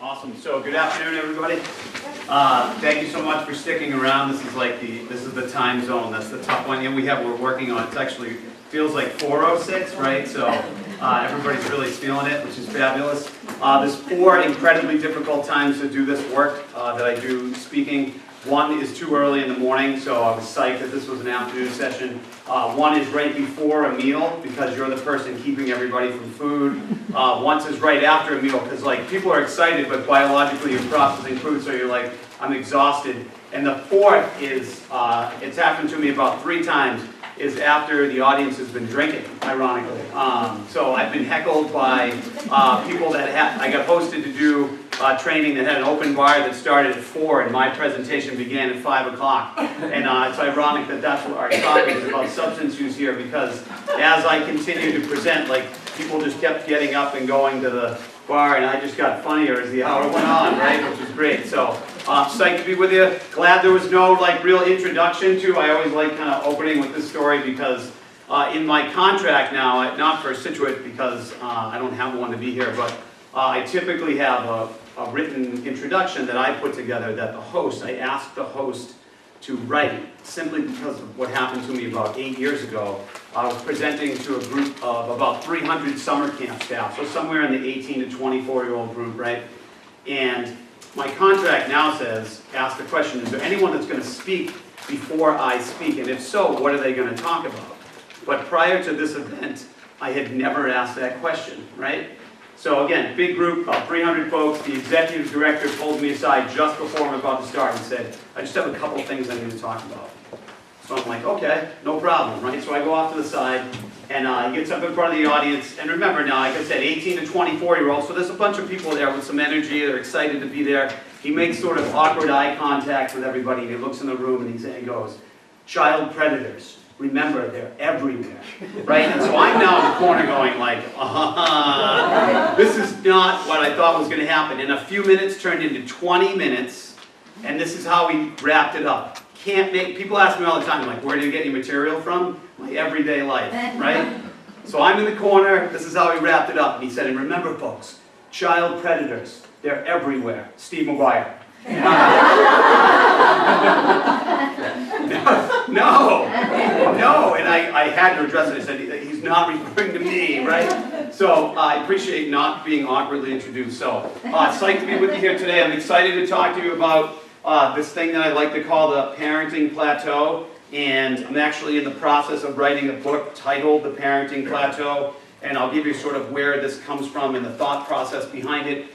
Awesome. So good afternoon, everybody. Thank you so much for sticking around. This is the time zone. That's the top one. And we're working on. It's actually feels like 4:06, right? So everybody's really feeling it, which is fabulous. There's 4 incredibly difficult times to do this work that I do speaking. One is too early in the morning, so I was psyched that this was an afternoon session. One is right before a meal, because you're the person keeping everybody from food. Once is right after a meal, because like people are excited, but biologically you're processing food, so you're like, I'm exhausted. And the 4th is, it's happened to me about 3 times, is after the audience has been drinking, ironically. So I've been heckled by people that I got hosted to do training that had an open bar that started at 4 and my presentation began at 5 o'clock. And it's ironic that that's what our topic is about, substance use here, because as I continue to present, like people just kept getting up and going to the bar, and I just got funnier as the hour went on, right, which was great. So psyched to be with you. Glad there was no like real introduction to. I always like kind of opening with this story because in my contract now, not for Scituate because I don't have one to be here, but I typically have a written introduction that I put together that I asked the host to write, simply because of what happened to me about 8 years ago. I was presenting to a group of about 300 summer camp staff, so somewhere in the 18 to 24-year-old group, right? And my contract now says, ask the question, is there anyone that's going to speak before I speak? And if so, what are they going to talk about? But prior to this event, I had never asked that question, right? So again, big group, about 300 folks. The executive director pulled me aside just before I'm about to start and said, I just have a couple things I need to talk about. So I'm like, okay, no problem, right? So I go off to the side, and he gets up in front of the audience. And remember now, like I said, 18 to 24-year-olds, so there's a bunch of people there with some energy. They're excited to be there. He makes sort of awkward eye contact with everybody, and he looks in the room, and he goes, child predators. Remember, they're everywhere, right? And so I'm now in the corner going like, this is not what I thought was going to happen. And a few minutes turned into 20 minutes, and this is how we wrapped it up. People ask me all the time, like, where do you get your material from? My everyday life, right? So I'm in the corner, this is how we wrapped it up. And he said, and remember folks, child predators, they're everywhere. Steve Maguire. No, and I had to address it. I said, he's not referring to me, right? So I appreciate not being awkwardly introduced. So psyched to be with you here today. I'm excited to talk to you about this thing that I like to call the Parenting Plateau. And I'm actually in the process of writing a book titled The Parenting Plateau. And I'll give you sort of where this comes from and the thought process behind it.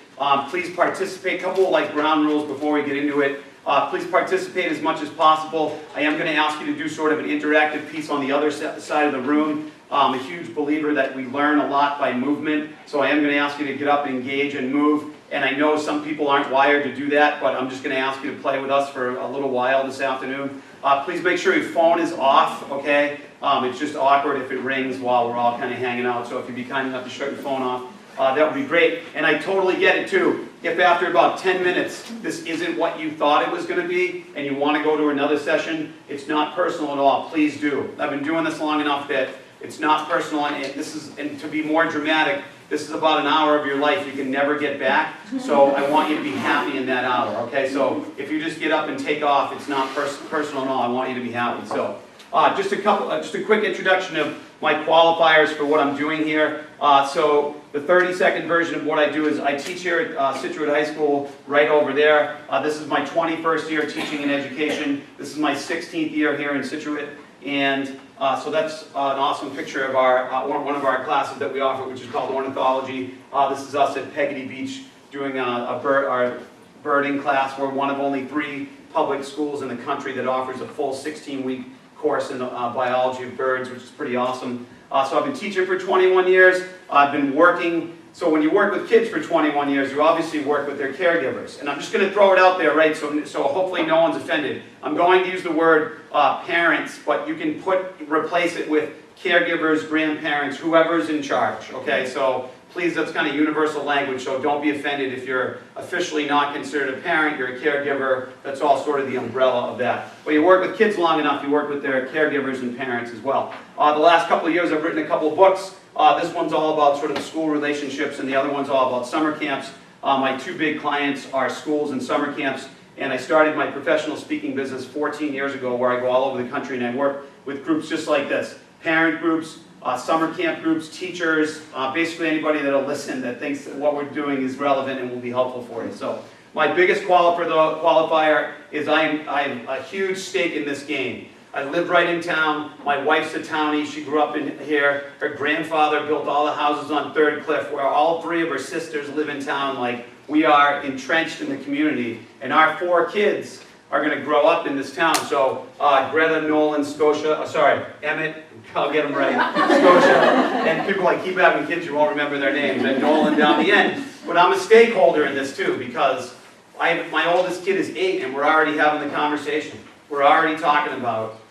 Please participate. A couple like ground rules before we get into it. Please participate as much as possible. I am going to ask you to do sort of an interactive piece on the other side of the room. I'm a huge believer that we learn a lot by movement, so I am going to ask you to get up and engage and move. And I know some people aren't wired to do that, but I'm just going to ask you to play with us for a little while this afternoon. Please make sure your phone is off, okay? It's just awkward if it rings while we're all kind of hanging out, so if you'd be kind enough to shut your phone off, that would be great. And I totally get it too. If after about 10 minutes this isn't what you thought it was going to be and you want to go to another session, it's not personal at all. Please do. I've been doing this long enough that it's not personal, and to be more dramatic, this is about an hour of your life you can never get back. So I want you to be happy in that hour, okay? So if you just get up and take off, it's not personal at all. I want you to be happy. So just a quick introduction of my qualifiers for what I'm doing here. So the 30-second version of what I do is I teach here at Scituate High School, right over there. This is my 21st year teaching in education. This is my 16th year here in Scituate. And so that's an awesome picture of one of our classes that we offer, which is called ornithology. This is us at Peggotty Beach doing our birding class. We're one of only 3 public schools in the country that offers a full 16-week course in biology of birds, which is pretty awesome. So I've been teaching for 21 years. I've been working, so when you work with kids for 21 years, you obviously work with their caregivers. And I'm just going to throw it out there, right, so hopefully no one's offended. I'm going to use the word parents, but you can replace it with caregivers, grandparents, whoever's in charge, okay? So please, that's kind of universal language, so don't be offended if you're officially not considered a parent, you're a caregiver. That's all sort of the umbrella of that. But you work with kids long enough, you work with their caregivers and parents as well. The last couple of years I've written a couple of books. This one's all about sort of school relationships, and the other one's all about summer camps. My two big clients are schools and summer camps, and I started my professional speaking business 14 years ago where I go all over the country and I work with groups just like this. Parent groups, summer camp groups, teachers, basically anybody that'll listen that thinks that what we're doing is relevant and will be helpful for you. So my biggest qualifier is I have a huge stake in this game. I live right in town. My wife's a townie. She grew up in here. Her grandfather built all the houses on Third Cliff, where all three of her sisters live in town. Like, we are entrenched in the community. And our 4 kids are going to grow up in this town. So Greta, Nolan, Scotia, M.Ed, I'll get them right, Scotia. And people like keep having kids, you won't remember their names. And Nolan down the end. But I'm a stakeholder in this too, because my oldest kid is 8 and we're already having the conversation. We're already talking about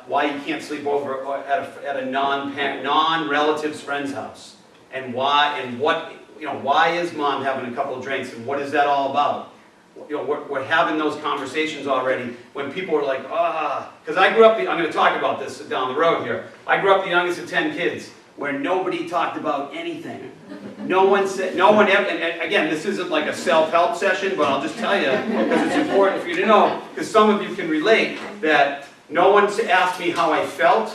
why you can't sleep over at a non-relative's friend's house, and why, and what, why is mom having a couple of drinks, and what is that all about? We're having those conversations already when people are like, because I grew up, I'm going to talk about this down the road here. I grew up the youngest of 10 kids, where nobody talked about anything. No one ever, and again, this isn't like a self-help session, but I'll just tell you, because it's important for you to know, because some of you can relate, that no one asked me how I felt,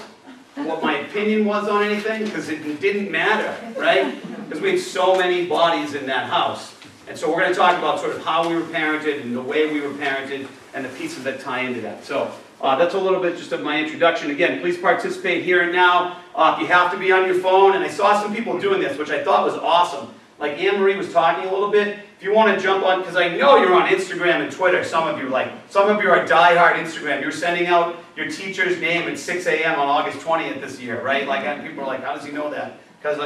what my opinion was on anything, because it didn't matter, right? Because we have so many bodies in that house. And so we're going to talk about sort of how we were parented and the way we were parented and the pieces that tie into that. So that's a little bit just of my introduction. Again, please participate here and now. If you have to be on your phone, and I saw some people doing this, which I thought was awesome. Like Anne-Marie was talking a little bit. If you want to jump on, because I know you're on Instagram and Twitter, some of you are diehard Instagram. You're sending out your teacher's name at 6 a.m. on August 20th this year, right? Like, people are like, how does he know that? Because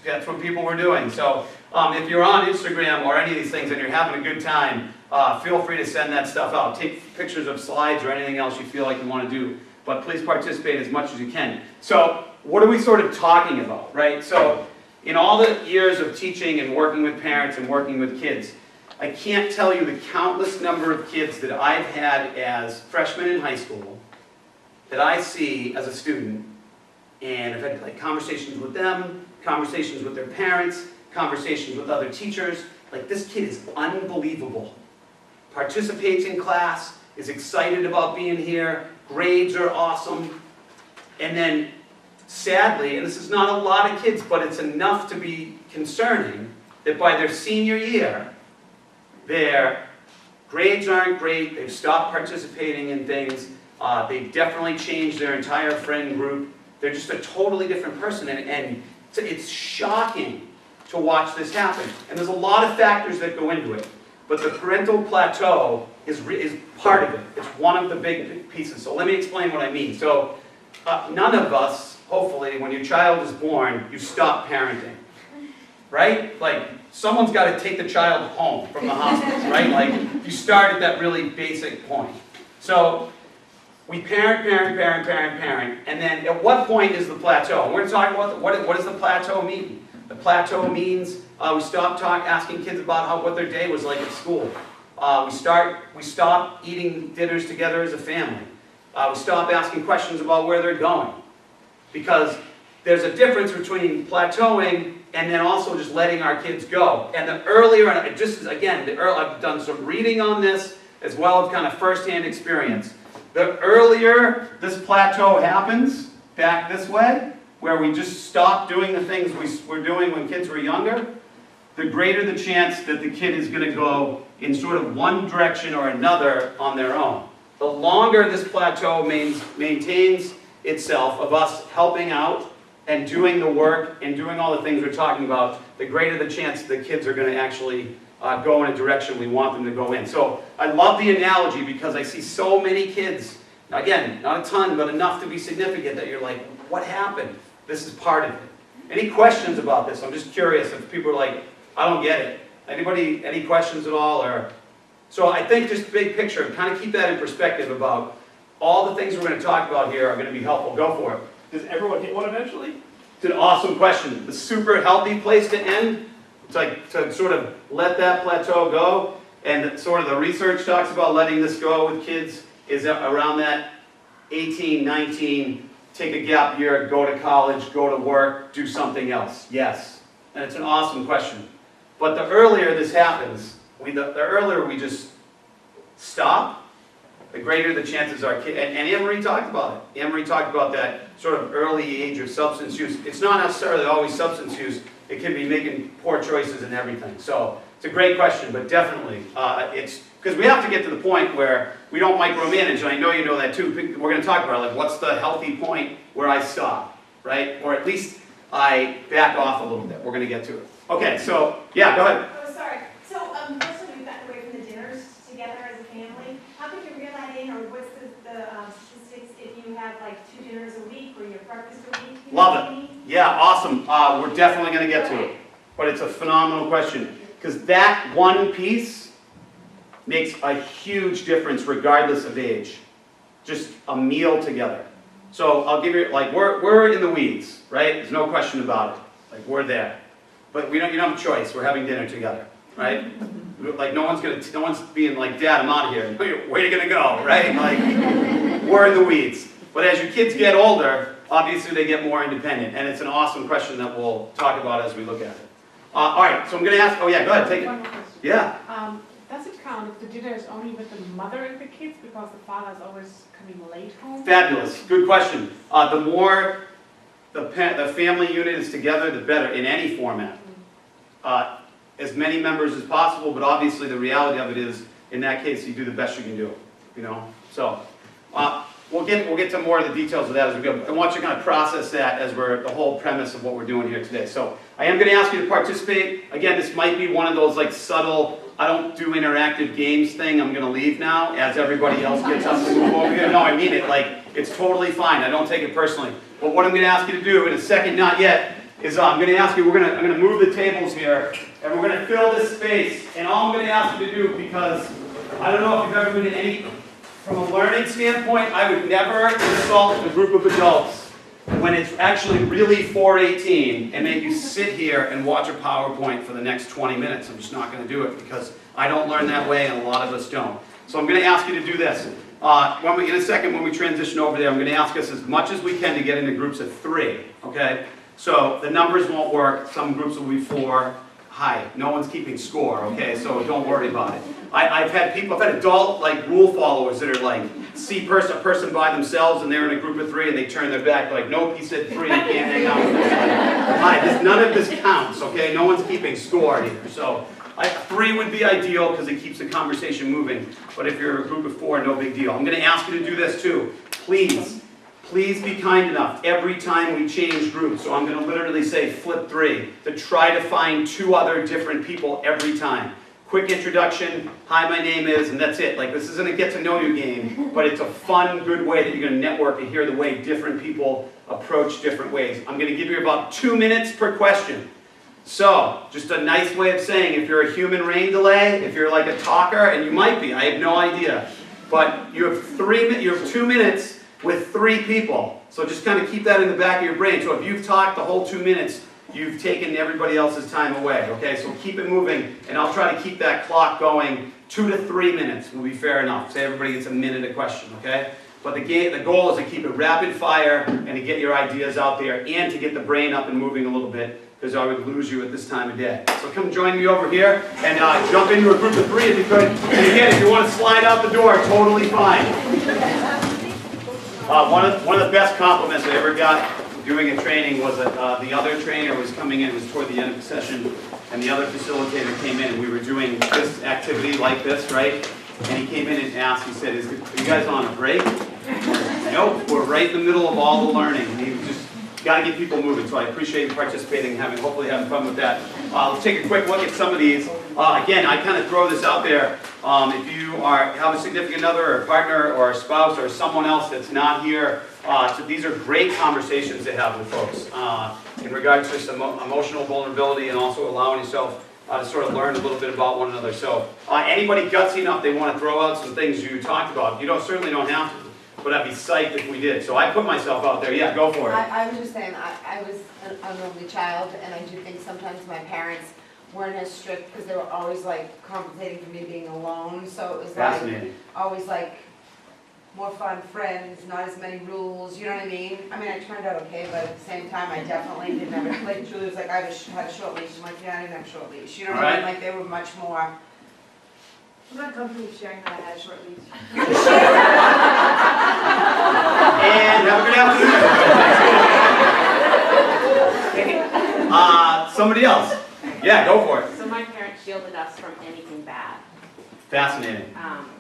that's what people were doing. So if you're on Instagram or any of these things and you're having a good time, feel free to send that stuff out. Take pictures of slides or anything else you feel like you want to do. But please participate as much as you can. So what are we sort of talking about, right? So in all the years of teaching and working with parents and working with kids, I can't tell you the countless number of kids that I've had as freshmen in high school that I see as a student, and I've had like conversations with them, conversations with their parents, conversations with other teachers. Like, this kid is unbelievable. Participates in class, is excited about being here, grades are awesome, and then sadly, and this is not a lot of kids, but it's enough to be concerning, that by their senior year, their grades aren't great, they've stopped participating in things, they've definitely changed their entire friend group, they're just a totally different person, and it's shocking to watch this happen. And there's a lot of factors that go into it, but the parental plateau is part of it. It's one of the big pieces. So let me explain what I mean. So none of us, hopefully, when your child is born, you stop parenting, right? Like, someone's got to take the child home from the hospital, right? Like, you start at that really basic point. So we parent, and then at what point is the plateau? And we're going to talk about what does the plateau mean? The plateau means we stop asking kids about what their day was like at school. We stop eating dinners together as a family. We stop asking questions about where they're going. Because there's a difference between plateauing and then also just letting our kids go. And the earlier, and I've done some reading on this as well as kind of first-hand experience. The earlier this plateau happens, back this way, where we just stop doing the things we were doing when kids were younger, the greater the chance that the kid is going to go in sort of one direction or another on their own. The longer this plateau maintains itself of us helping out and doing the work and doing all the things we're talking about, the greater the chance the kids are going to actually go in a direction we want them to go in. So I love the analogy because I see so many kids, again, not a ton, but enough to be significant that you're like, what happened? This is part of it. Any questions about this? I'm just curious if people are like, I don't get it. Anybody, any questions at all? So I think just big picture, kind of keep that in perspective about all the things we're going to talk about here are going to be helpful. Go for it. Does everyone hit one eventually? It's an awesome question. The super healthy place to end, it's like to sort of let that plateau go, and sort of the research talks about letting this go with kids is around that 18, 19, take a gap year, go to college, go to work, do something else. Yes. And it's an awesome question. But the earlier this happens, the earlier we just stop, the greater the chances are. And Anne-Marie talked about it. Anne-Marie talked about that sort of early age of substance use. It's not necessarily always substance use. It can be making poor choices and everything. So it's a great question, but definitely it's because we have to get to the point where we don't micromanage. And I know you know that too. We're going to talk about like what's the healthy point where I stop, right? Or at least I back off a little bit. We're going to get to it. Okay, so yeah, go ahead. Oh, sorry. So, first of all, you've gotten away from the dinners together as a family. How could you reel that in, or what's the statistics if you have like 2 dinners a week or your breakfast a week? Love it. Yeah, awesome. We're definitely going to get to it. But it's a phenomenal question. Because that one piece makes a huge difference regardless of age. Just a meal together. So I'll give you, like, we're in the weeds, right? There's no question about it. Like, we're there. But you don't have a choice. We're having dinner together, right? Like, no one's being like, Dad, I'm out of here. Where are you going to go, right? Like, we're in the weeds. But as your kids get older, obviously they get more independent. And it's an awesome question that we'll talk about as we look at it. All right, so I'm going to ask, oh yeah, go ahead, take it. One more question. Yeah. Does it count if the dinner is only with the mother and the kids because the father is always coming late home? Fabulous, good question. The more the family unit is together, the better in any format. As many members as possible, but obviously the reality of it is, in that case, you do the best you can do, you know? So, we'll get to more of the details of that as we go. I want you to kind of process that as the whole premise of what we're doing here today. So I am going to ask you to participate. Again, this might be one of those like subtle, I don't do interactive games thing. I'm going to leave now as everybody else gets up and move over here. No, I mean it. Like, it's totally fine. I don't take it personally. But what I'm going to ask you to do in a second, not yet, is I'm going to ask you, I'm going to move the tables here, and we're going to fill this space. And all I'm going to ask you to do, because I don't know if you've ever been to any, from a learning standpoint, I would never insult a group of adults when it's actually really 4:18 and make you sit here and watch a PowerPoint for the next 20 minutes. I'm just not going to do it because I don't learn that way and a lot of us don't. So I'm going to ask you to do this. In a second, when we transition over there, I'm going to ask us as much as we can to get into groups of 3, okay? So the numbers won't work. Some groups will be 4. Hi, no one's keeping score, okay? So don't worry about it. I've had adult like rule followers that are like, see a person by themselves and they're in a group of 3 and they turn their back like, nope, he said 3, you can't hang out with this. Hi, none of this counts, okay? No one's keeping score here. So 3 would be ideal because it keeps the conversation moving. But if you're a group of 4, no big deal. I'm going to ask you to do this too. Please be kind enough every time we change groups. So I'm going to literally say flip 3 to try to find 2 other different people every time. Quick introduction, hi, my name is, and that's it. Like, this isn't a get to know you game, but it's a fun, good way that you're going to network and hear the way different people approach different ways. I'm going to give you about 2 minutes per question. So, just a nice way of saying if you're a human rain delay, if you're like a talker, and you might be, I have no idea, but you have 2 minutes with 3 people. So just kind of keep that in the back of your brain. So if you've talked the whole 2 minutes, you've taken everybody else's time away, okay? So keep it moving, and I'll try to keep that clock going. 2 to 3 minutes will be fair enough. Say everybody gets a minute a question, okay? But the goal is to keep it rapid fire and to get your ideas out there and to get the brain up and moving a little bit, because I would lose you at this time of day. So come join me over here and jump into a group of 3 if you could. And again, if you want to slide out the door, totally fine. One of the best compliments I ever got doing a training was that the other trainer was coming in, it was toward the end of the session, and the other facilitator came in, and we were doing this activity like this, right? And he came in and asked, he said, are you guys on a break? Nope, we're right in the middle of all the learning. And he was just, got to get people moving, so I appreciate you participating and hopefully having fun with that. Let's take a quick look at some of these. Again, I kind of throw this out there. If you have a significant other or a partner or a spouse or someone else that's not here, so these are great conversations to have with folks in regards to some emotional vulnerability and also allowing yourself to sort of learn a little bit about one another. So anybody gutsy enough they want to throw out some things you talked about, you certainly don't have to. But I'd be psyched if we did. So I put myself out there. Yeah, go for it. I was just saying, I was an only child, and I do think sometimes my parents weren't as strict because they were always like compensating for me being alone. So it was like always like more fun friends, not as many rules, you know what I mean? I mean, I turned out okay, but at the same time, I definitely didn't have, like Julie was like, I had a short leash, I'm like, yeah, I didn't have a short leash, you know what I mean? Like, they were much more. I'm not comfortable sharing that I had a short leash. And have a good afternoon. Somebody else. Yeah, go for it. So my parents shielded us from anything bad. Fascinating.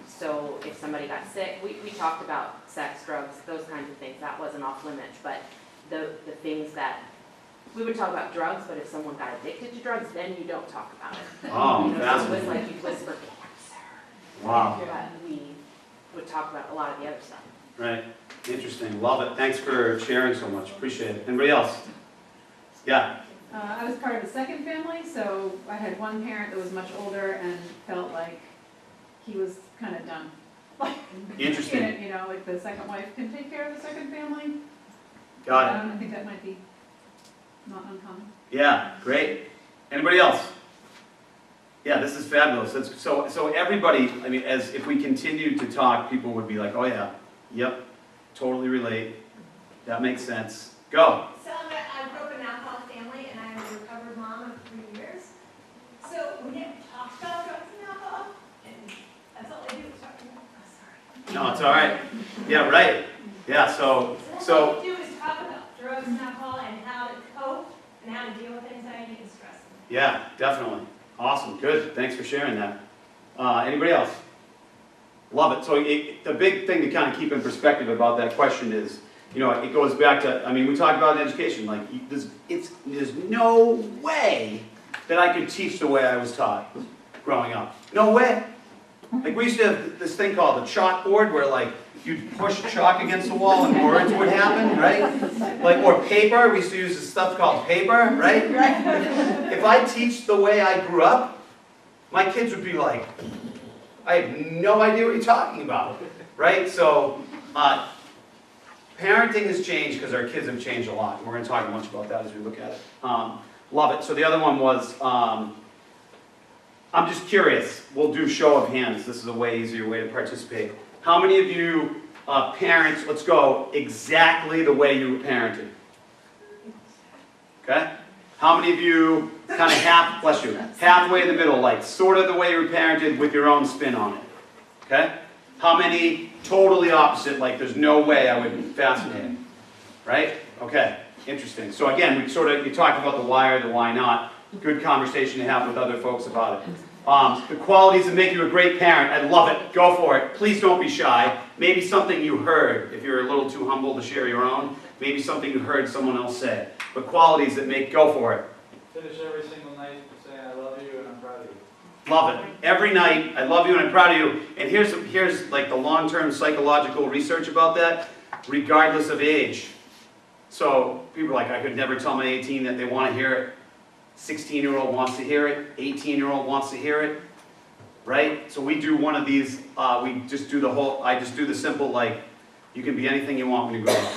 So if somebody got sick, we talked about sex, drugs, those kinds of things. That wasn't off limits, but the things that, we would talk about drugs, but if someone got addicted to drugs, then you don't talk about it. Oh, You know, so it was fascinating. like you'd whisper cancer. Wow. But we would talk about a lot of the other stuff. Right. Interesting. Love it. Thanks for sharing so much. Appreciate it. Anybody else? Yeah. I was part of a second family, so I had one parent that was much older and felt like he was kind of done. Interesting. You know, like the second wife can take care of the second family. Got it. I think that might be not uncommon. Yeah. Great. Anybody else? Yeah, this is fabulous. So everybody, I mean, as if we continue to talk, people would be like, oh yeah, yep, totally relate. That makes sense. Go. So I grew up in an alcoholic family, and I'm a recovered mom of 3 years. So we never talked about drugs and alcohol, and that's all I do is talk about. Oh, sorry. No, it's all right. Yeah, right. Yeah, so All we do is talk about drugs and alcohol and how to cope and how to deal with anxiety and stress. yeah, definitely. Awesome. Good. Thanks for sharing that. Anybody else? Love it. So the big thing to kind of keep in perspective about that question is, you know, it goes back to, I mean, we talk about education, like, there's no way that I could teach the way I was taught growing up. No way. Like, we used to have this thing called the chalkboard where, like, you'd push chalk against the wall and words would happen, right? Like, or paper. We used to use this stuff called paper, right? If I teach the way I grew up, my kids would be like, I have no idea what you're talking about, right? So, parenting has changed because our kids have changed a lot. And we're going to talk much about that as we look at it. Love it. So the other one was, I'm just curious. We'll do show of hands. This is a way easier way to participate. How many of you parents, let's go, exactly the way you were parented? Okay? How many of you kind of halfway in the middle, like sort of the way you were parented with your own spin on it? Okay? How many totally opposite, like there's no way I would? Fascinating. Right? Okay. Interesting. So again, you talked about the why or the why not. Good conversation to have with other folks about it. The qualities that make you a great parent. I love it. Go for it. Please don't be shy. Maybe something you heard, if you're a little too humble to share your own. Maybe something you heard someone else say. But qualities that make, go for it. Finish every single night saying, I love you and I'm proud of you. Love it. Every night, I love you and I'm proud of you. And here's like the long-term psychological research about that, regardless of age. So people are like, I could never tell my 18 that they want to hear it. 16-year-old wants to hear it. 18-year-old wants to hear it. Right? So we do one of these, I just do the simple, like, you can be anything you want when you grow up.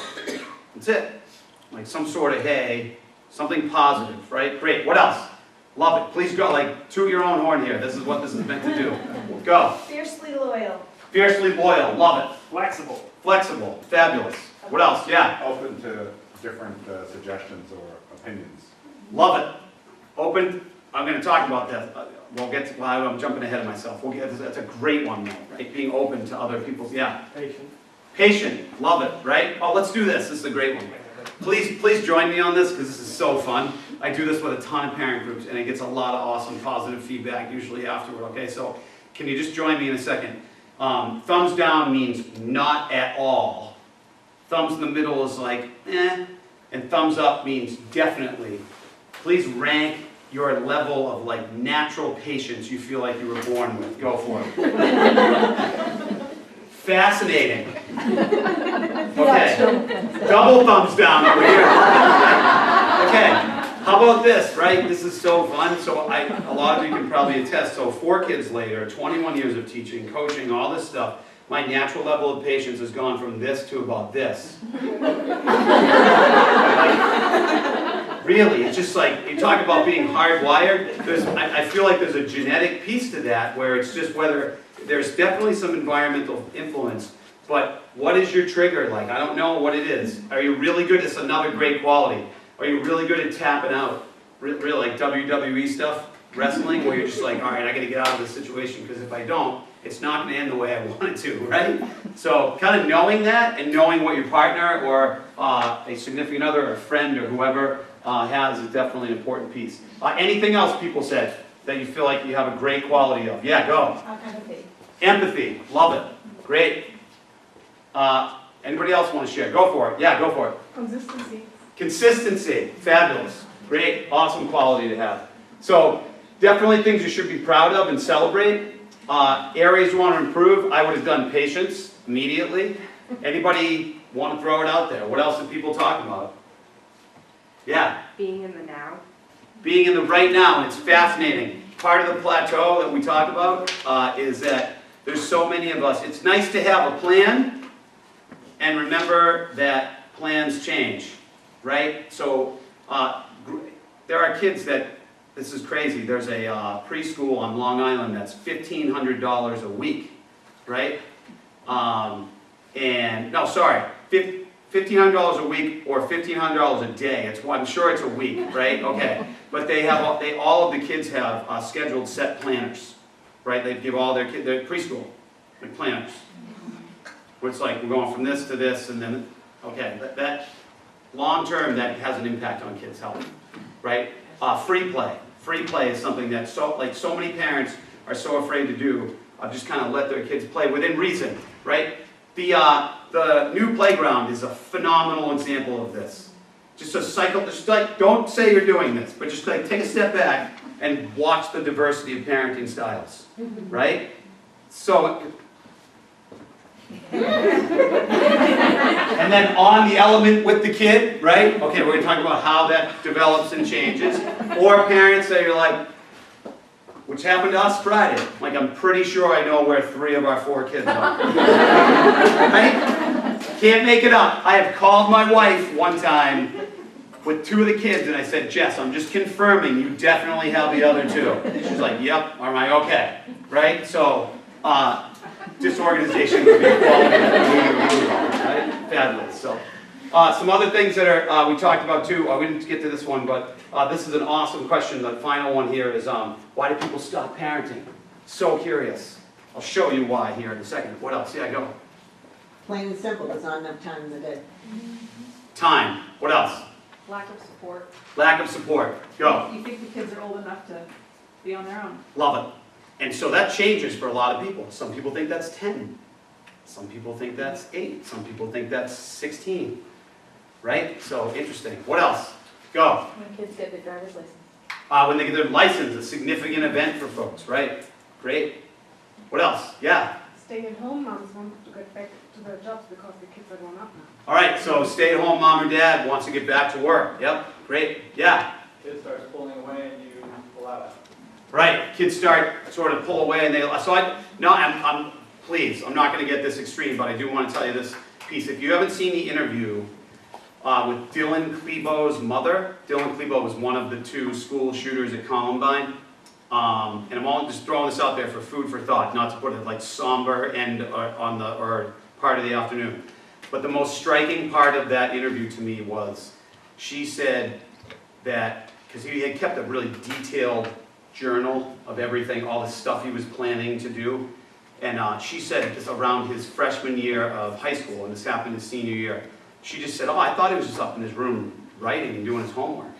That's it. Like some sort of, hey, something positive, right? Great. What else? Love it. Please go, like, toot your own horn here. This is what this is meant to do. Go. Fiercely loyal. Fiercely loyal. Love it. Flexible. Flexible. Fabulous. What else? Yeah. Open to different suggestions or opinions. Love it. Open. I'm going to talk about that. We'll get to, well, I'm jumping ahead of myself. That's a great one, though, right? Being open to other people's, yeah. Patient. Patient. Love it, right? Oh, let's do this. This is a great one. Please join me on this because this is so fun. I do this with a ton of parent groups and it gets a lot of awesome positive feedback usually afterward, okay? So can you just join me in a second? Thumbs down means not at all. Thumbs in the middle is like, eh. And thumbs up means definitely. Please rank your level of like natural patience you feel like you were born with. Go for it. Fascinating. Okay. Double thumbs down over here. Okay. How about this, right? This is so fun. So a lot of you can probably attest. So 4 kids later, 21 years of teaching, coaching, all this stuff, my natural level of patience has gone from this to about this. Really, it's just like, you talk about being hardwired. I feel like there's a genetic piece to that where it's just whether, there's definitely some environmental influence, But what is your trigger like? I don't know what it is. Are you really good? It's another great quality. Are you really good at tapping out? Real like WWE stuff, wrestling, where you're just like, all right, I got to get out of this situation because if I don't, it's not going to end the way I want it to, right? So kind of knowing that and knowing what your partner or a significant other or a friend or whoever has is definitely an important piece. Anything else people said that you feel like you have a great quality of? Yeah, go. Empathy. Empathy, love it, great. Anybody else want to share? Go for it. Yeah, go for it. Consistency. Consistency, fabulous, great, awesome quality to have. So definitely things you should be proud of and celebrate. Areas you want to improve, I would have done patience immediately. Anybody want to throw it out there? What else are people talking about? Yeah. Being in the now. Being in the right now, and it's fascinating. Part of the plateau that we talk about is that there's so many of us. It's nice to have a plan, and remember that plans change, right? So there are kids that, this is crazy, there's a preschool on Long Island that's $1,500 a week, right? $1,500 a week or $1,500 a day. I'm sure it's a week, right? Okay. But all of the kids have scheduled set planners, right? They give all their kids, their preschool, like planners. Where it's like, we're going from this to this, and then, okay, that long term, that has an impact on kids' health, right? Free play. Free play is something that so many parents are so afraid to do, just kind of let their kids play within reason, right? The new playground is a phenomenal example of this. Just a cycle, just like, don't say you're doing this, but just like take a step back and watch the diversity of parenting styles, right? So, and then on the element with the kid, right? Okay, we're going to talk about how that develops and changes. Or parents that you're like, which happened to us Friday. Like, I'm pretty sure I know where 3 of our 4 kids are. Right? Can't make it up. I have called my wife one time with 2 of the kids and I said, Jess, I'm just confirming you definitely have the other 2. She's like, yep, am I okay? Right? So, disorganization would be a quality that right? Fabulous. So, some other things that are we talked about too. We didn't get to this one, but this is an awesome question. The final one here is why do people stop parenting? So curious. I'll show you why here in a second. What else? Yeah, go. Plain and simple, there's not enough time in the day. Time. What else? Lack of support. Lack of support. Go. You think the kids are old enough to be on their own. Love it. And so that changes for a lot of people. Some people think that's 10. Some people think that's 8. Some people think that's 16. Right? So interesting. What else? Go. When kids get their driver's license. When they get their license, a significant event for folks, right? Great. What else? Yeah. Stay-at-home moms want to get back to their jobs because the kids are grown up now. All right, so stay-at-home mom or dad wants to get back to work. Yep, great. Yeah. Kid starts pulling away and you pull out. Right, kids start sort of pull away and please, I'm not going to get this extreme, but I do want to tell you this piece. If you haven't seen the interview with Dylan Klebo's mother, Dylan Klebo was one of the 2 school shooters at Columbine. And I'm all just throwing this out there for food for thought, not to put it like somber end or part of the afternoon. But the most striking part of that interview to me was she said that, because he had kept a really detailed journal of everything, all the stuff he was planning to do. And she said just around his freshman year of high school, and this happened his senior year, she just said, oh, I thought he was just up in his room writing and doing his homework.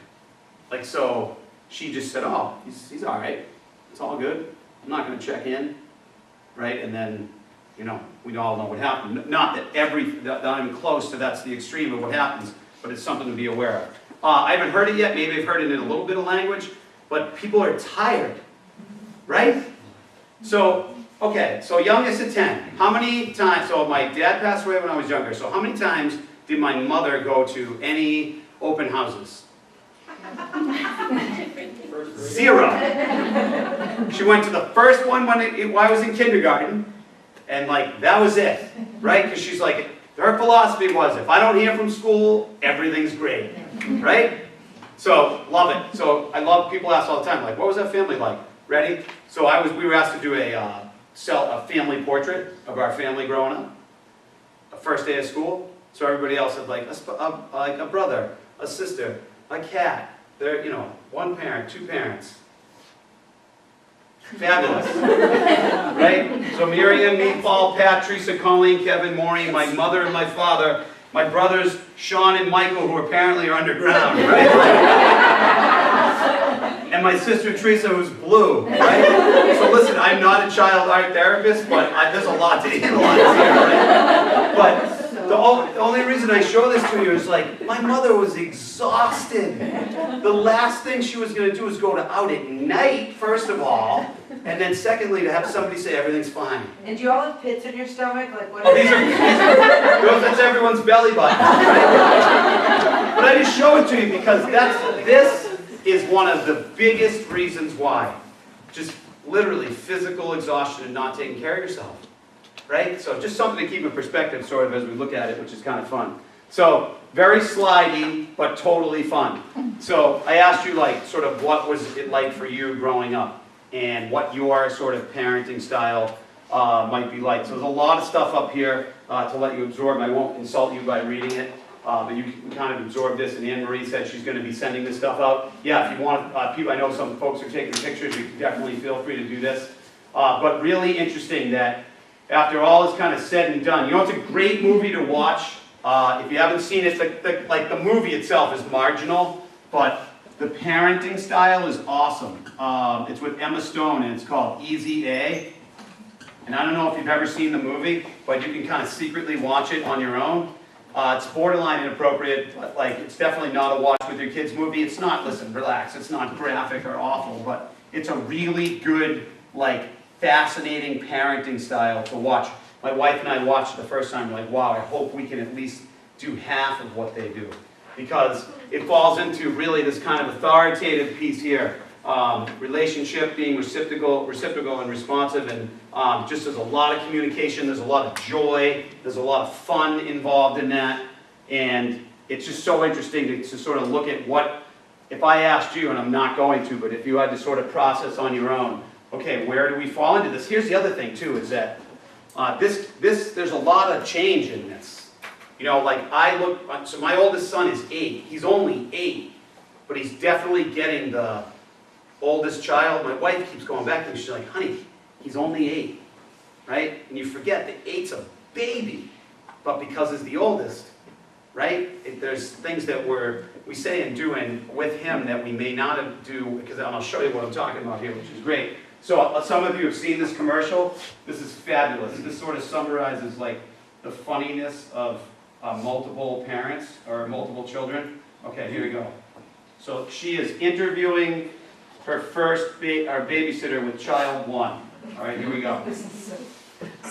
Like, so she just said, oh, he's all right. It's all good. I'm not going to check in. Right? And then, you know, we all know what happened. Not that I'm close to that's the extreme of what happens, but it's something to be aware of. I haven't heard it yet. Maybe I've heard it in a little bit of language, but people are tired. Right? So, okay, so youngest at 10. How many times, so my dad passed away when I was younger, so how many times did my mother go to any open houses? 0. She went to the first one when I was in kindergarten, and like, that was it, right? Because she's like, her philosophy was, if I don't hear from school, everything's great, right? So, love it. So, I love, people ask all the time, like, what was that family like? Ready? So we were asked to do a family portrait of our family growing up. first day of school. So everybody else had like a brother, a sister, a cat. They're, you know, one parent, two parents. Fabulous, right? So Miriam, me, Paul, Pat, Teresa, Colleen, Kevin, Maureen, my mother and my father, my brothers, Sean and Michael, who apparently are underground, right? And my sister Teresa, who's blue, right? So listen, I'm not a child art therapist, but there's a lot to analyze here, right? But the only reason I show this to you is like, my mother was exhausted. The last thing she was going to do was go out at night, first of all, and then secondly, to have somebody say everything's fine. And do you all have pits in your stomach? Like what? Oh, that's everyone's belly button, right? But I just show it to you because this is one of the biggest reasons why. Just literally physical exhaustion and not taking care of yourself. Right? So just something to keep in perspective sort of as we look at it, which is kind of fun. So very slidey, but totally fun. So I asked you like sort of what was it like for you growing up and what your sort of parenting style might be like. So there's a lot of stuff up here to let you absorb. I won't insult you by reading it, but you can kind of absorb this. And Anne Marie said she's going to be sending this stuff out. Yeah, if you want, people, I know some folks are taking pictures. You can definitely feel free to do this. But really interesting that after all is kind of said and done, you know, it's a great movie to watch. If you haven't seen it, like the movie itself is marginal, but the parenting style is awesome. It's with Emma Stone, and it's called Easy A. And I don't know if you've ever seen the movie, but you can kind of secretly watch it on your own. It's borderline inappropriate, but like it's definitely not a watch with your kids movie. It's not, listen, relax, it's not graphic or awful, but it's a really good, like, fascinating parenting style to watch. My wife and I watched it the first time, we're like, wow, I hope we can at least do half of what they do. Because it falls into really this kind of authoritative piece here. Relationship being reciprocal and responsive, and just there's a lot of communication, there's a lot of joy, there's a lot of fun involved in that. And it's just so interesting to sort of look at what, if I asked you, and I'm not going to, but if you had to sort of process on your own, okay, where do we fall into this? Here's the other thing too, is that there's a lot of change in this. You know, like so my oldest son is 8. He's only 8, but he's definitely getting the oldest child. My wife keeps going back to me, she's like, honey, he's only 8, right? And you forget that 8's a baby, but because he's the oldest, right? There's things that we say and do with him that we may not do, because I'll show you what I'm talking about here, which is great. So some of you have seen this commercial. This is fabulous. This sort of summarizes like the funniness of multiple parents or multiple children. Okay, here we go. So she is interviewing her first babysitter with child 1. All right, here we go.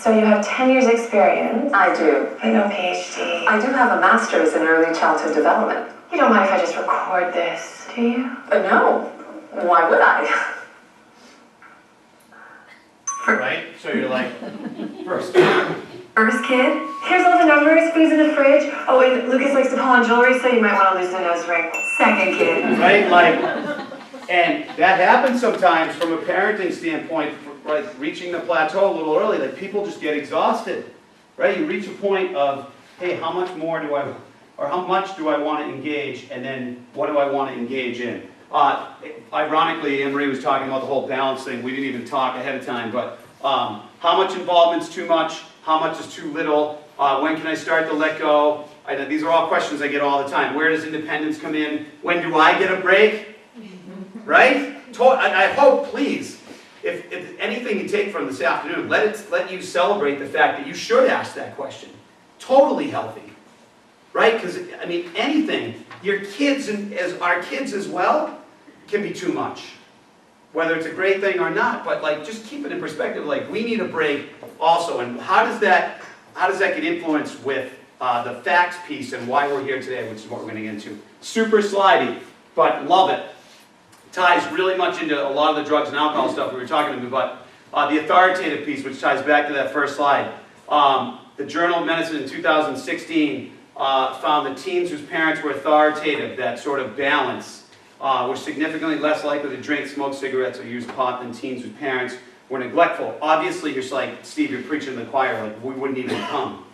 So you have 10 years experience? I do. But no PhD. I do have a master's in early childhood development. You don't mind if I just record this, do you? No. Why would I? Right? So you're like, first kid. First kid? Here's all the numbers, food's in the fridge. Oh, and Lucas likes to pull on jewelry, so you might want to loosen a nose ring. Second kid. Right? Like, and that happens sometimes from a parenting standpoint, like reaching the plateau a little early. Like people just get exhausted, right? You reach a point of, hey, how much more do I, or how much do I want to engage, and then what do I want to engage in? Ironically, Anne Marie was talking about the whole balance thing. We didn't even talk ahead of time, but how much involvement's too much? How much is too little? When can I start to let go? These are all questions I get all the time. Where does independence come in? When do I get a break? Right? I hope, please, if anything you take from this afternoon, let you celebrate the fact that you should ask that question. Totally healthy. Right? Because, I mean, anything, your kids, and as our kids as well, can be too much. Whether it's a great thing or not, but like just keep it in perspective, like we need a break also. And how does that get influenced with the facts piece and why we're here today, which is what we're going to get into. Super slidey, but love it. Ties really much into a lot of the drugs and alcohol stuff we were talking about, but the authoritative piece, which ties back to that first slide. The Journal of Medicine in 2016 found that teens whose parents were authoritative, that sort of balance, were significantly less likely to drink, smoke cigarettes, or use pot than teens whose parents were neglectful. Obviously, you're like, Steve, you're preaching to the choir, like we wouldn't even come.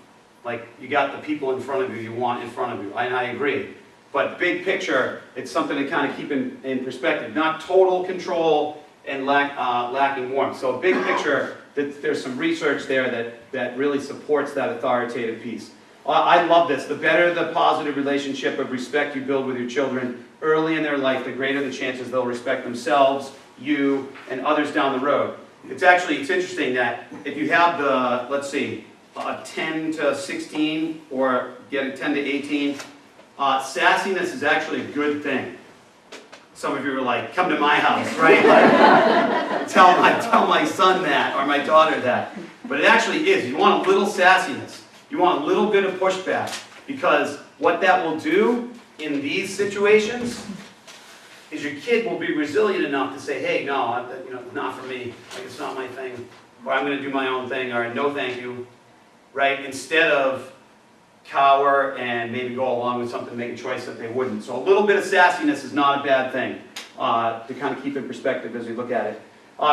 Like, you got the people in front of you want in front of you, and I agree. But big picture, it's something to kind of keep in perspective. Not total control and lacking warmth. So big picture, there's some research there that really supports that authoritative piece. I love this. The better the positive relationship of respect you build with your children early in their life, the greater the chances they'll respect themselves, you, and others down the road. It's interesting that if you have the, let's see, 10 to 16 or get a 10 to 18, sassiness is actually a good thing. Some of you are like, come to my house, right? Like, tell my son that or my daughter that. But it actually is. You want a little sassiness. You want a little bit of pushback, because what that will do in these situations is your kid will be resilient enough to say, hey, no, not for me. Like, it's not my thing. Or I'm going to do my own thing, or no thank you. Right? Instead of cower and maybe go along with something, make a choice that they wouldn't. So a little bit of sassiness is not a bad thing to kind of keep in perspective as we look at it.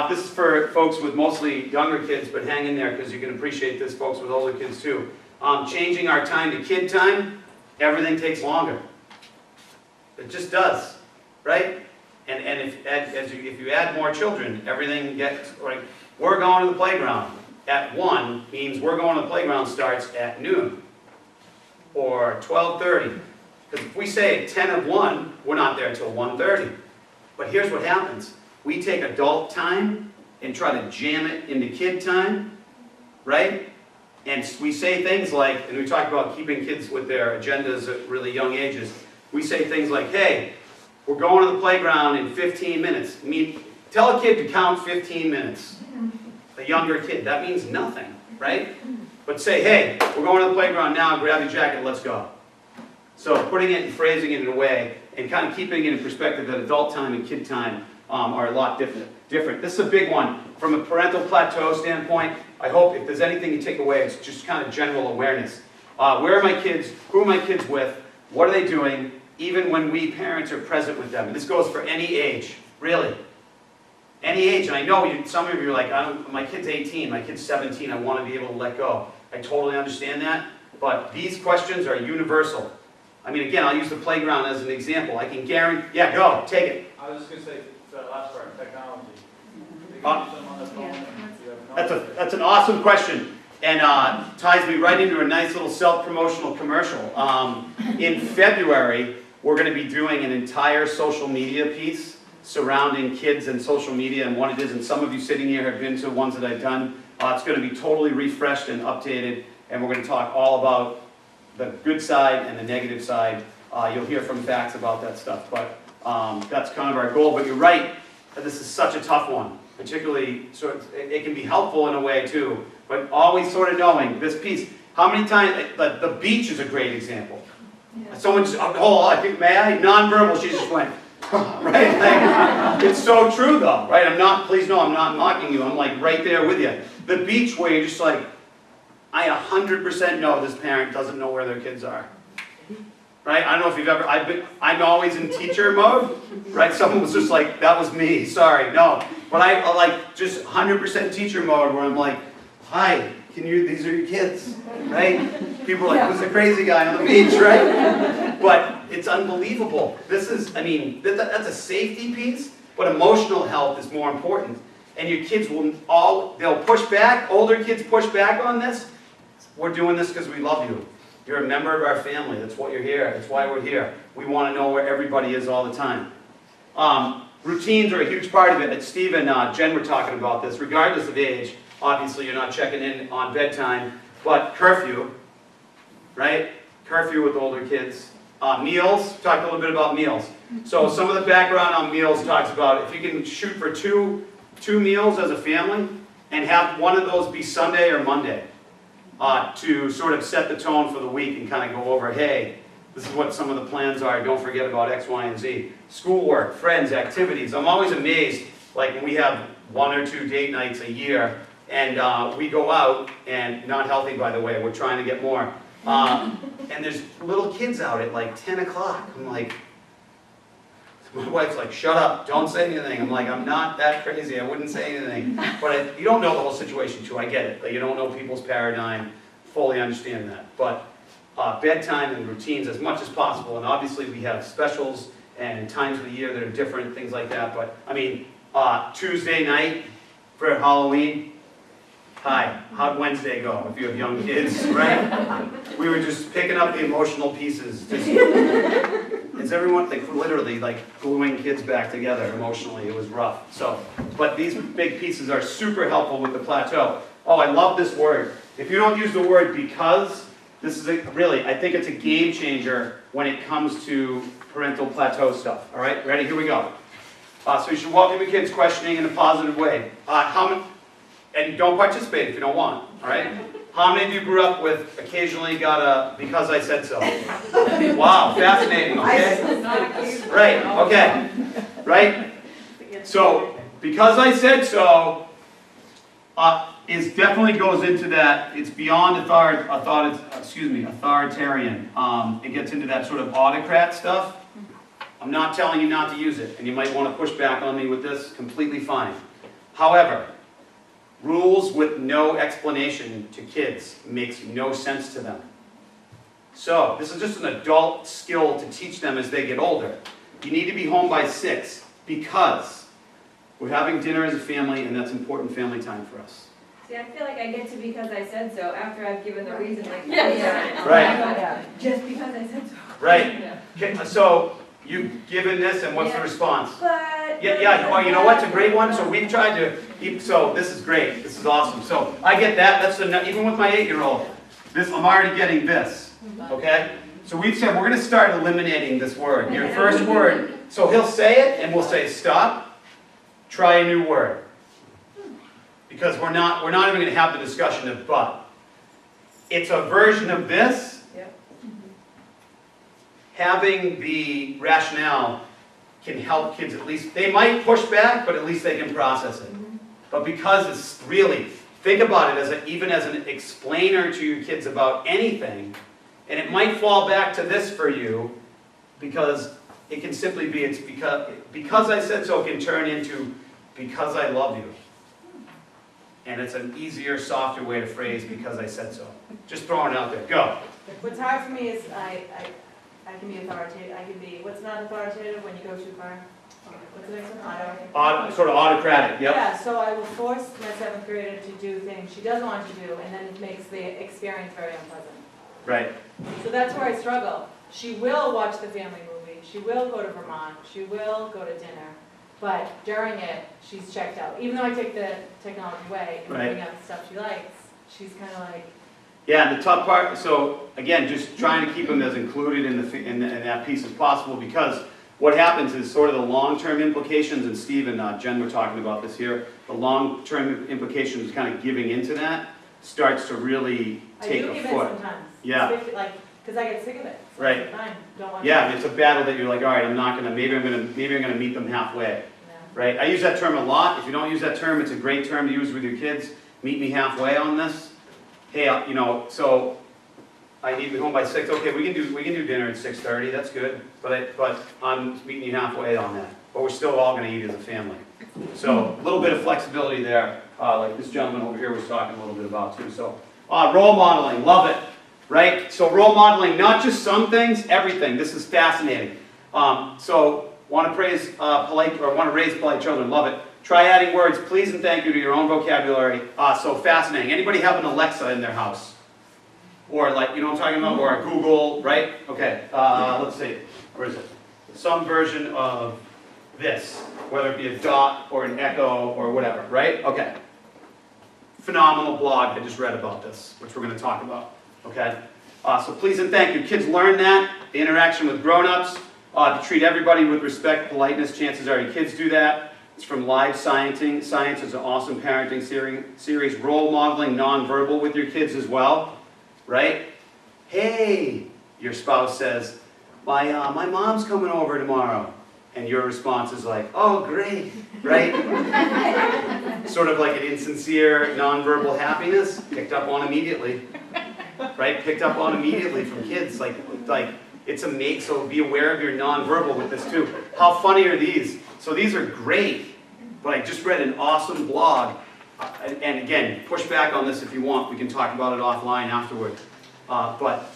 This is for folks with mostly younger kids, but hang in there because you can appreciate this, folks with older kids too. Changing our time to kid time, everything takes longer. It just does, right? And if you add more children, everything gets, like, we're going to the playground at 1 means we're going to the playground starts at noon or 12:30. Because if we say 10 of 1, we're not there until 1:30. But here's what happens. We take adult time and try to jam it into kid time, right? And we say things like, and we talk about keeping kids with their agendas at really young ages. We say things like, hey, we're going to the playground in 15 minutes. I mean, tell a kid to count 15 minutes. A younger kid, that means nothing, right? But say, hey, we're going to the playground now, grab your jacket, let's go. So putting it and phrasing it in a way and kind of keeping it in perspective that adult time and kid time are a lot different. This is a big one. From a parental plateau standpoint, I hope if there's anything you take away, it's just kind of general awareness. Where are my kids? Who are my kids with? What are they doing? Even when we parents are present with them. And this goes for any age, really. Any age. And I know some of you are like, my kid's 18, my kid's 17, I want to be able to let go. I totally understand that. But these questions are universal. I mean, again, I'll use the playground as an example. I can guarantee, yeah, go, take it. I was just going to say, that last part, technology. That's an awesome question, and ties me right into a nice little self-promotional commercial. In February, we're going to be doing an entire social media piece surrounding kids and social media and what it is, and some of you sitting here have been to ones that I've done. It's going to be totally refreshed and updated, and we're going to talk all about the good side and the negative side. You'll hear from Facts about that stuff, but that's kind of our goal. But you're right, this is such a tough one, particularly, so it can be helpful in a way too, but always sort of knowing this piece. How many times, the beach is a great example. Yeah. Someone just, may I? Nonverbal, she just went, right? Like, it's so true though, right? Please know I'm not mocking you, I'm like right there with you. The beach where you're just like, I 100% know this parent doesn't know where their kids are. Right? I don't know if you've ever, I'm always in teacher mode, right? Someone was just like, that was me, sorry, no. But I like just 100% teacher mode where I'm like, hi, these are your kids, right? People are like, who's the crazy guy on the beach, right? But it's unbelievable. This is, I mean, that's a safety piece, but emotional health is more important. And your kids they'll push back, older kids push back on this. We're doing this because we love you. You're a member of our family. That's what you're here. That's why we're here. We want to know where everybody is all the time. Routines are a huge part of it. And Steve and Jen were talking about this. Regardless of age, obviously you're not checking in on bedtime, but curfew, right? Curfew with older kids. Meals, talked a little bit about meals. So some of the background on meals talks about if you can shoot for two meals as a family and have one of those be Sunday or Monday. To sort of set the tone for the week and kind of go over, hey, this is what some of the plans are, don't forget about X, Y, and Z. Schoolwork, friends, activities. I'm always amazed, like when we have 1 or 2 date nights a year, and we go out, and not healthy by the way, we're trying to get more, and there's little kids out at like 10 o'clock. I'm like, my wife's like, shut up, don't say anything. I'm like, I'm not that crazy, I wouldn't say anything. But you don't know the whole situation too, I get it. Like, you don't know people's paradigm fully understand that. But bedtime and routines as much as possible, and obviously we have specials and times of the year that are different, things like that. But I mean, Tuesday night for Halloween, hi, how'd Wednesday go if you have young kids, right? We were just picking up the emotional pieces. Is everyone, like, literally, like, gluing kids back together emotionally? It was rough. So, but these big pieces are super helpful with the plateau. Oh, I love this word. If you don't use the word because, this is really, I think it's a game changer when it comes to parental plateau stuff. All right, ready? Here we go. So you should welcome your kids' questioning in a positive way. And don't participate if you don't want. All right. How many of you grew up with occasionally got a because I said so? Wow, fascinating. Okay. Right. Okay. Right. So because I said so is definitely goes into that. It's beyond authoritarian. It gets into that sort of autocrat stuff. I'm not telling you not to use it, and you might want to push back on me with this. Completely fine. However, rules with no explanation to kids makes no sense to them. So this is just an adult skill to teach them as they get older. You need to be home by 6 because we're having dinner as a family, and that's important family time for us. See, I feel like I get to because I said so after I've given the reason, like, Right. just because I said so. Right. Okay, so you've given this, and what's the response? But. Yeah. Oh, you know what? It's a great one. So we've tried to keep. So this is great. This is awesome. So I get that. That's even with my 8-year-old. This I'm already getting this. Okay. So we've said we're going to start eliminating this word. Your first word. So he'll say it, and we'll say stop. Try a new word. Because we're not even going to have the discussion of but. It's a version of this. Yep. Having the rationale can help kids at least. They might push back, but at least they can process it. But because it's really, think about it even as an explainer to your kids about anything, and it might fall back to this for you, because it can simply be, it's because I said so can turn into because I love you. And it's an easier, softer way to phrase because I said so. Just throwing it out there. Go. What's hard for me is I can be authoritative. I can be, what's not authoritative when you go too far? What's the next one? Sort of autocratic, yep. Yeah, so I will force my 7th grader to do things she doesn't want to do, and then it makes the experience very unpleasant. Right. So that's where I struggle. She will watch the family movie. She will go to Vermont. She will go to dinner. But during it, she's checked out. Even though I take the technology away and bring out the stuff she likes, she's kind of like... Yeah, and the tough part, so again, just trying to keep them as included in that piece as possible, because what happens is sort of the long-term implications, and Steve and Jen were talking about this here, the long-term implications kind of giving into that starts to really take a foot. I do give in sometimes. Yeah. Like, because I get sick of it. So right. Fine. Don't want yeah, it's a battle that you're like, all right, I'm gonna meet them halfway. Yeah. Right? I use that term a lot. If you don't use that term, it's a great term to use with your kids. Meet me halfway on this. Hey, so I need to be home by 6. Okay, we can do dinner at 6:30. That's good. But I'm meeting you halfway on that. But we're still all going to eat as a family. So a little bit of flexibility there, like this gentleman over here was talking a little bit about too. So role modeling, love it. Right? So role modeling, not just some things, everything. This is fascinating. So want to raise polite children, love it. Try adding words, please and thank you to your own vocabulary. So fascinating. Anybody have an Alexa in their house? Or like, you know what I'm talking about? Or a Google, right? Okay, let's see. Where is it? Some version of this, whether it be a dot or an echo or whatever, right? Okay. Phenomenal blog I just read about this, which we're going to talk about. Okay? So please and thank you. Kids learn that. The interaction with grown-ups. To treat everybody with respect, politeness. Chances are your kids do that. It's from Live Sciencing. Science is an awesome parenting series. Role modeling nonverbal with your kids as well. Right? Hey, your spouse says, my mom's coming over tomorrow. And your response is like, oh, great. Right? Sort of like an insincere, nonverbal happiness. Picked up on immediately. Right? Picked up on immediately from kids. Like it's amazing. So be aware of your nonverbal with this too. How funny are these? So these are great. But I just read an awesome blog and again, push back on this if you want, we can talk about it offline afterward. But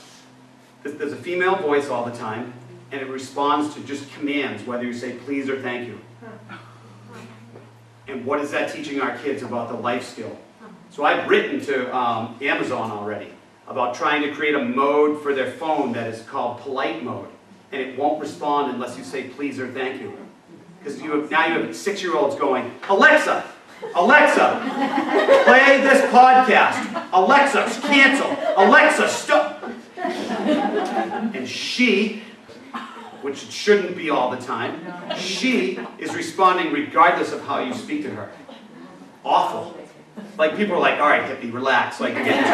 there's a female voice all the time, and it responds to just commands, whether you say please or thank you. And what is that teaching our kids about the life skill? So I've written to Amazon already about trying to create a mode for their phone that is called polite mode. And it won't respond unless you say please or thank you. Because now you have 6-year-olds going, Alexa, Alexa, play this podcast. Alexa, cancel. Alexa, stop. And she, which it shouldn't be all the time, she is responding regardless of how you speak to her. Awful. Like people are like, all right, hippie, relax. Like, get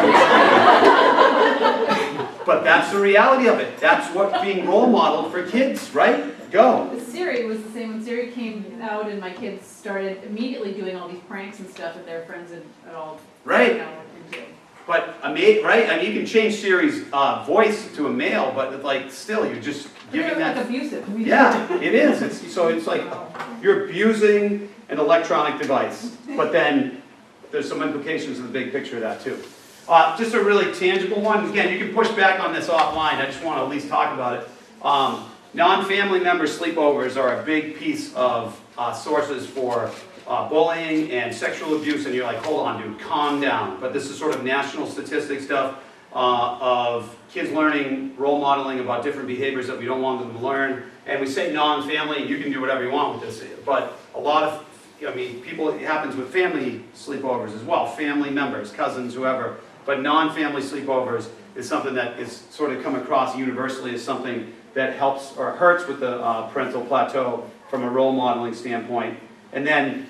But that's the reality of it. That's what's being role modeled for kids, right? Go. Siri was the same. When Siri came out and my kids started immediately doing all these pranks and stuff that their friends had all, Right. you know, into. But, right? I mean, you can change Siri's voice to a male, but like, still, you're just giving They're that. like abusive. Yeah, it is. So it's like, you're abusing an device. But then, there's some implications in the big picture of that too. Just a really tangible one. Again, you can push back on this offline. I just want to at least talk about it. Non-family member sleepovers are a big piece of sources for bullying and sexual abuse, and you're like, hold on, dude, calm down. But this is sort of national statistic stuff of kids learning, role modeling about different behaviors that we don't want them to learn. And we say non-family, and you can do whatever you want with this. But a lot of, people, it happens with family sleepovers as well, family members, cousins, whoever. But non-family sleepovers is something that is sort of come across universally as something that helps or hurts with the parental plateau from a role modeling standpoint. And then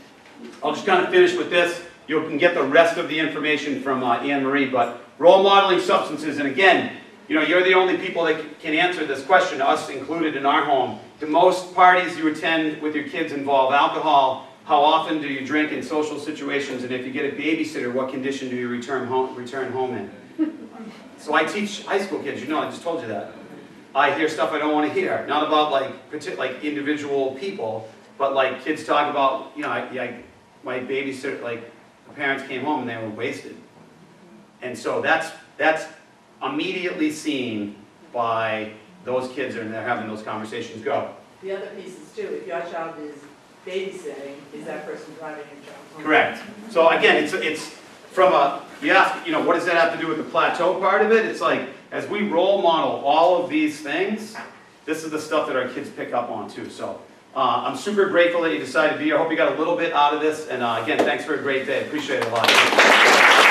I'll just kind of finish with this. You can get the rest of the information from Anne Marie, but role modeling substances, and again, you're the only people that can answer this question, us included in our home. Do most parties you attend with your kids involve alcohol? How often do you drink in social situations? And if you get a babysitter, what condition do you return home in? So I teach high school kids, I just told you that. I hear stuff I don't want to hear. Not about like individual people, but like kids talk about, my babysitter, like the parents came home and they were wasted. And so that's immediately seen by those kids and they're having those conversations. Go. The other piece is too, if your child is babysitting, is that person driving your child home? Correct. So again, it's from you ask, what does that have to do with the plateau part of it? It's like, as we role model all of these things, this is the stuff that our kids pick up on too. So I'm super grateful that you decided to be here. I hope you got a little bit out of this. And again, thanks for a great day. Appreciate it a lot.